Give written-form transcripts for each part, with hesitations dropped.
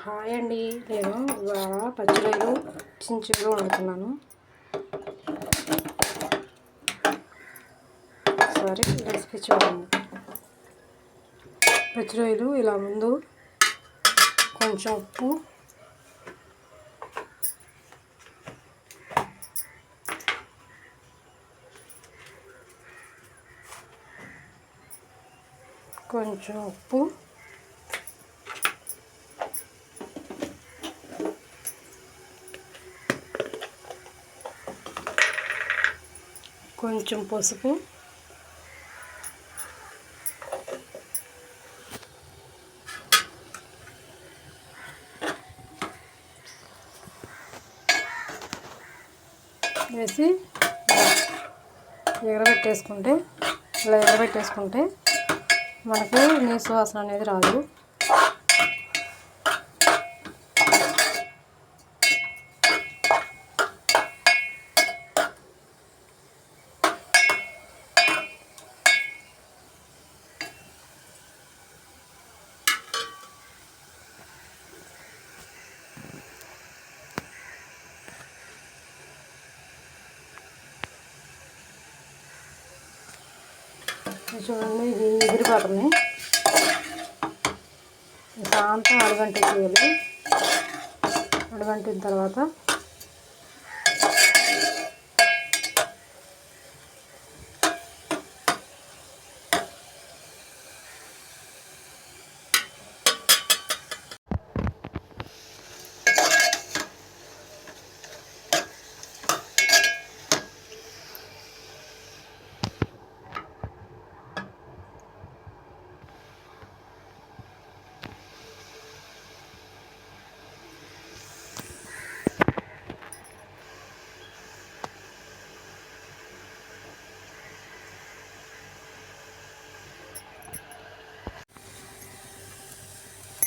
Hi అండి. నేను ఇవాళ పచ్చిరొయ్యలు చించులు వండుతున్నాను. సారీ, రెసిపీ చూడండి. పచ్చిరొయ్యలు ఇలా ముందు కొంచెం ఉప్పు, కొంచెం ఉప్పు, కొంచెం పసుపు, వేసి ఎగరబెట్టేసుకుంటే ఇలా ఎగరబెట్టేసుకుంటే మనకి నీసు వాసన అనేది రాదు. చూడండి, ఇది ఎగిరిపోతుంది. శాంతం అడుగంట చేయాలి. అడుగంటిన తర్వాత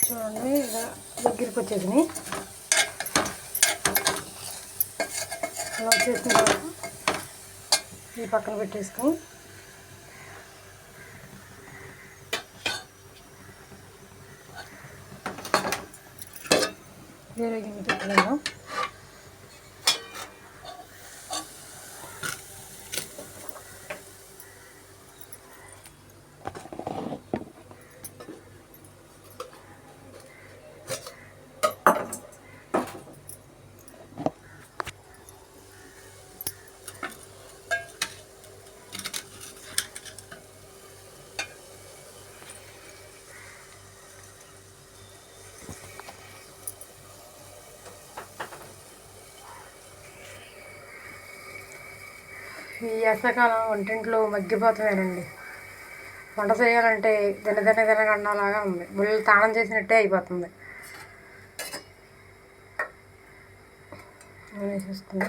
చూడండి, ఇలా దగ్గరికి వచ్చేసినాయి. అలా వచ్చేసిన తర్వాత ఈ పక్కన పెట్టేసుకొని వేరే గిన్నె పెట్టుకున్నాము. ఈ వేసవికాలం వంటింట్లో మగ్గిపోతున్నాయండి. వంట చేయాలంటే తినగన్నాలాగా ఉంది. ముళ్ళు తాళం చేసినట్టే అయిపోతుంది. వేసేస్తున్నా.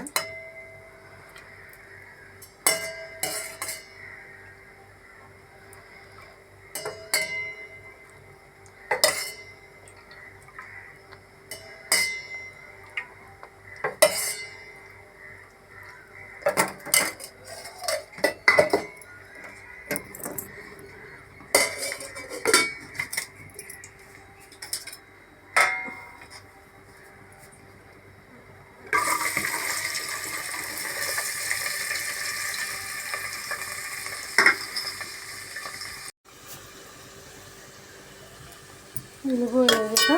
వెళ్ళిపోయాక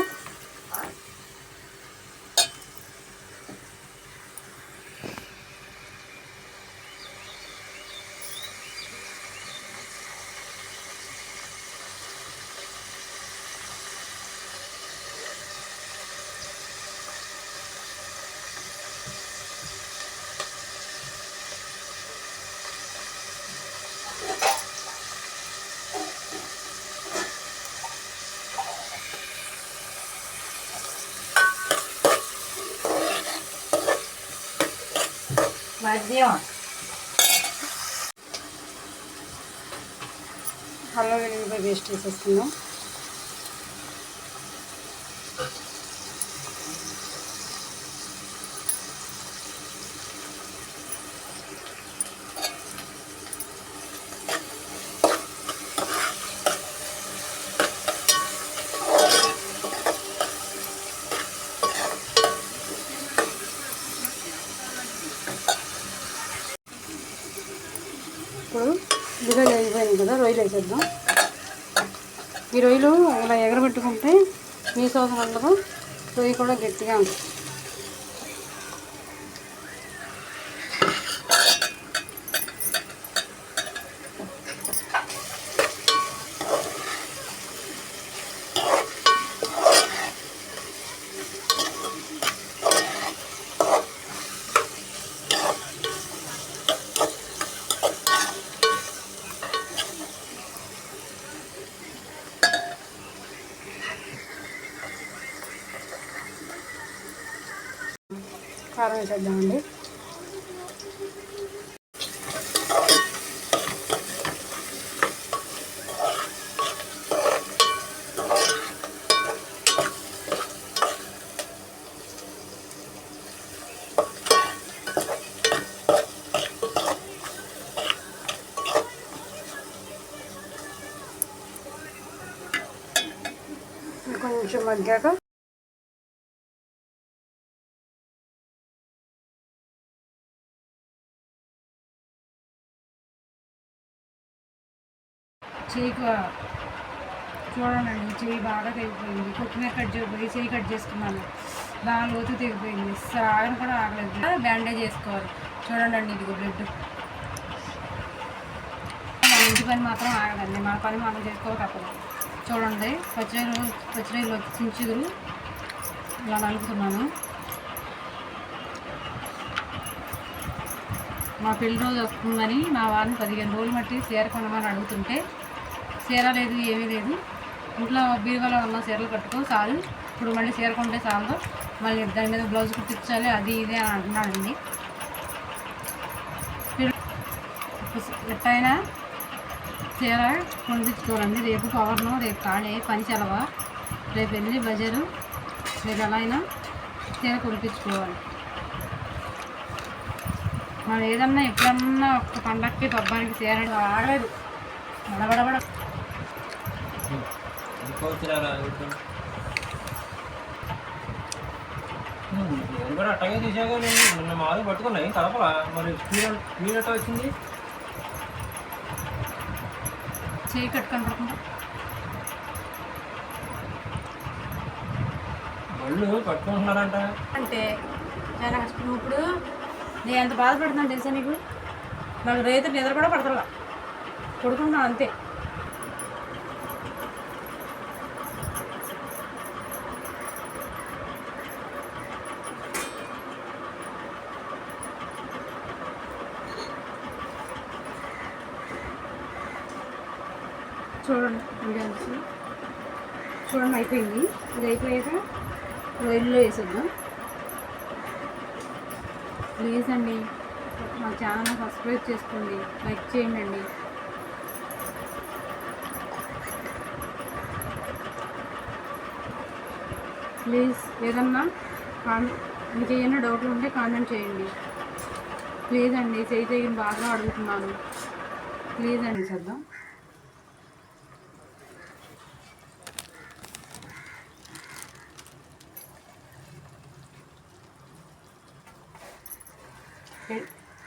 అల్లం వెల్లుల్లిపాయ పేస్ట్ వేసేసుకుందాం. రొయ్యలు అయిపోయింది కదా, రొయ్యలు వేసేద్దాం. ఈ రొయ్యలు ఇలా ఎగరబెట్టుకుంటే నీసు అవసరం ఉండదు, రొయ్య కూడా గట్టిగా ఉంటుంది. కారం వేసేద్దామండి. కొంచెం మగ్గాక చెయ్యి చూడండి, చెయ్యి బాగా తెగిపోయింది. కొత్తిమీర కట్ చేయబోయి చెయ్యి కట్ చేసుకున్నాను, బాగా లోతు తెగిపోయింది. ఆగని కూడా ఆగలేదు. బ్యాండేజ్ చేసుకోవాలి. చూడండి, ఇదిగో బ్లడ్. మన ఇంటి పని మాత్రం ఆగదండి, మన పని మనం చేసుకోవాలి తప్పదు. చూడండి, పచ్చిరొయ్యలు చించుదురు ఇలా నలుపుతున్నాను. మా పెళ్లి రోజు వస్తుందని మా వారిని 15 రోజులు మట్టి చీర కొనమని అడుగుతుంటే, చీర లేదు, ఏమీ లేదు, ఇంట్లో బీరువాలో ఉన్న చీరలు కట్టుకో చాలు, ఇప్పుడు మళ్ళీ చీర కొంటే చాలు, మళ్ళీ దాని మీద బ్లౌజ్ కుట్టించాలి, అది ఇది అని అంటున్నాడండి. ఎట్టయినా చీర కొనిపించుకోవాలండి. రేపు పవర్ను, రేపు కాడే పని సెలవ, రేపు వెళ్ళి బజారు, రేపు ఎలా అయినా చీర కొనిపించుకోవాలి. మనం ఏదన్నా ఎప్పుడన్నా ఒక పండగకి పబ్బానికి చీర ఆగలేదు. బడబడబడ అట్టగే తీసాగా నిన్న మాది పట్టుకున్నాయి కలపలా, మరి స్పీడ్ అట్ట వచ్చింది. చేయి కట్టుకొని వాళ్ళు పట్టుకుంటున్నారంట అంటే చాలా కష్టం. ఇప్పుడు నేను ఎంత బాధపడుతున్నాను తెలుసా నీకు? నాకు రైతు నిద్ర కూడా పడతలా, పడుకుంటున్నాను అంతే. చూడండి, చూడండి అయిపోయింది. ఇది అయిపోయాక రొయ్యల్లో వేసేద్దాం. ప్లీజ్ అండి, మా ఛానల్ని సబ్స్క్రైబ్ చేసుకోండి, లైక్ చేయండి అండి. ప్లీజ్ ఏదన్నా మీకు ఏమైనా డౌట్లు ఉంటే కామెంట్ చేయండి. ప్లీజ్ అండి, చేయి బాగా అడుగుతున్నాను. ప్లీజ్ అండి చేద్దాం.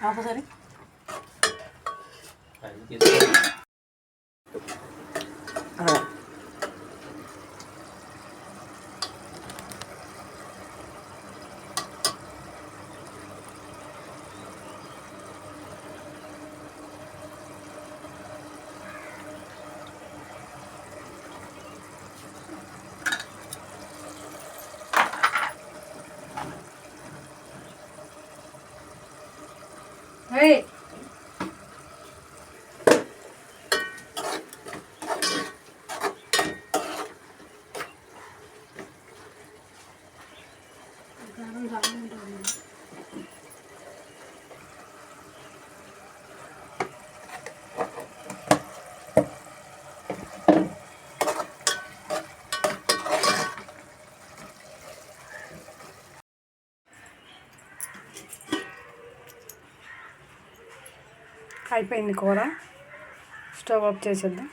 ఒకసారి Hey! అయిపోయింది కూర. స్టవ్ ఆఫ్ చేసేద్దాం.